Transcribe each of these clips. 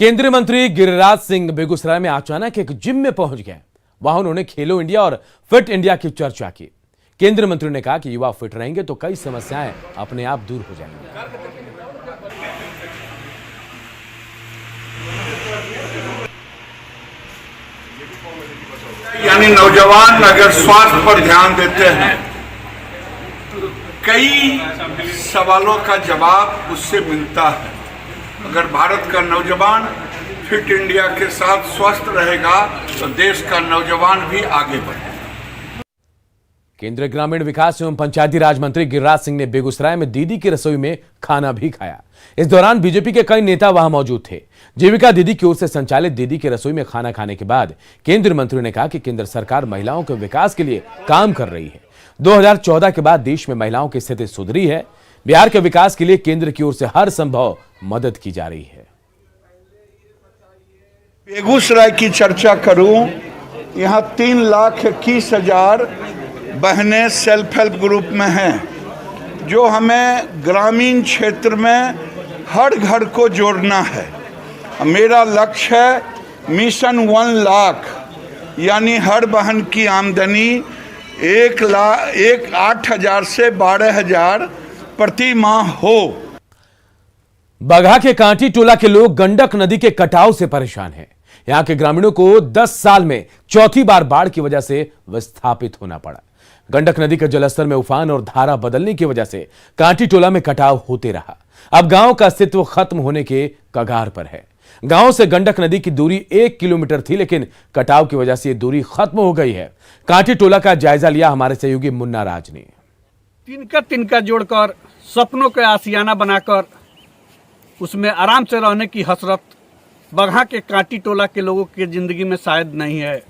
केंद्रीय मंत्री गिरिराज सिंह बेगूसराय में अचानक एक जिम में पहुंच गए। वहां उन्होंने खेलो इंडिया और फिट इंडिया की चर्चा की। केंद्रीय मंत्री ने कहा कि युवा फिट रहेंगे तो कई समस्याएं अपने आप दूर हो जाएंगी। यानी नौजवान अगर स्वास्थ्य पर ध्यान देते हैं, कई सवालों का जवाब उससे मिलता है। अगर भारत का नौजवान फिट इंडिया के साथ स्वस्थ रहेगा तो देश का नौजवान भी आगे बढ़ेगा। केंद्रीय ग्रामीण विकास एवं पंचायती राज मंत्री गिरिराज सिंह ने बेगूसराय में दीदी की रसोई में खाना भी खाया। इस दौरान बीजेपी के कई नेता वहां मौजूद थे। जीविका दीदी की ओर से संचालित दीदी की रसोई में खाना खाने के बाद केंद्रीय मंत्री ने कहा कि केंद्र सरकार महिलाओं के विकास के लिए काम कर रही है। 2014 के बाद देश में महिलाओं की स्थिति सुधरी है। बिहार के विकास के लिए केंद्र की ओर से हर संभव मदद की जा रही है। बेगूसराय की चर्चा करूं, यहां 3,21,000 बहनें सेल्फ हेल्प ग्रुप में हैं, जो हमें ग्रामीण क्षेत्र में हर घर को जोड़ना है। मेरा लक्ष्य है मिशन 1 लाख, यानी हर बहन की आमदनी 8,000 से 12,000 प्रति माह हो। बगहा के कांटी टोला के लोग गंडक नदी के कटाव से परेशान हैं। यहां के ग्रामीणों को 10 साल में चौथी बार बाढ़ की वजह से विस्थापित होना पड़ा। गंडक नदी के जलस्तर में उफान और धारा बदलने की वजह से कांटी टोला में कटाव होते रहा। अब गांव का अस्तित्व खत्म होने के कगार पर है। गांव से गंडक नदी की दूरी 1 किलोमीटर थी, लेकिन कटाव की वजह से ये दूरी खत्म हो गई है। कांटी टोला का जायजा लिया हमारे सहयोगी मुन्ना राज ने। तिनका जोड़कर सपनों के आशियाना बनाकर उसमें आराम से रहने की हसरत बगहा के कांटी टोला के लोगों की जिंदगी में शायद नहीं है।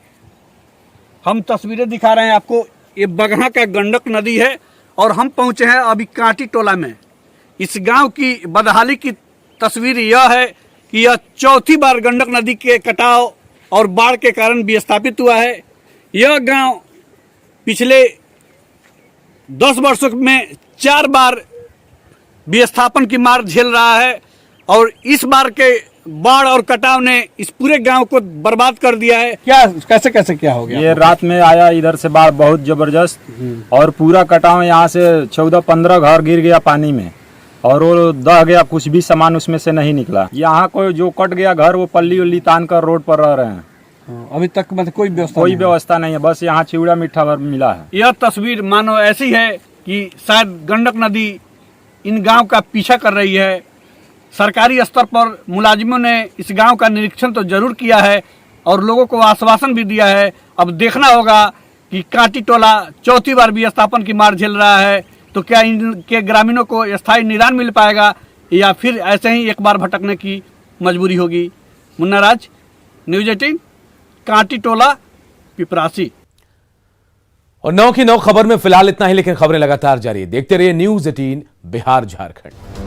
हम तस्वीरें दिखा रहे हैं आपको। ये बगहा का गंडक नदी है और हम पहुंचे हैं अभी कांटी टोला में। इस गांव की बदहाली की तस्वीर यह है कि यह चौथी बार गंडक नदी के कटाव और बाढ़ के कारण विस्थापित हुआ है। यह गांव पिछले 10 वर्षों में 4 बार विस्थापन की मार झेल रहा है और इस बार के बाढ़ और कटाव ने इस पूरे गांव को बर्बाद कर दिया है। कैसे क्या हो गया? ये रात में आया इधर से बाढ़ बहुत जबरदस्त और पूरा कटाव। यहाँ से 14-15 घर गिर गया पानी में और वो दह गया, कुछ भी सामान उसमें से नहीं निकला। यहाँ कोई जो कट गया घर वो पल्ली उल्ली तान कर रोड पर रह रहे हैं। अभी तक मतलब कोई व्यवस्था नहीं है, बस यहाँ चिवड़ा मीठा भर मिला है। यह तस्वीर मानो ऐसी है कि शायद गंडक नदी इन गांव का पीछा कर रही है। सरकारी स्तर पर मुलाजिमों ने इस गांव का निरीक्षण तो जरूर किया है और लोगों को आश्वासन भी दिया है। अब देखना होगा कि कांटी टोला चौथी बार विस्थापन की मार झेल रहा है तो क्या इनके ग्रामीणों को स्थायी निदान मिल पाएगा या फिर ऐसे ही एक बार भटकने की मजबूरी होगी। मुन्ना राज, न्यूज़ 18, कांटी टोला, पिपरासी। और 9 की 9 खबर में फिलहाल इतना ही, लेकिन खबरें लगातार जारी है। देखते रहिए न्यूज़ 18 बिहार झारखंड।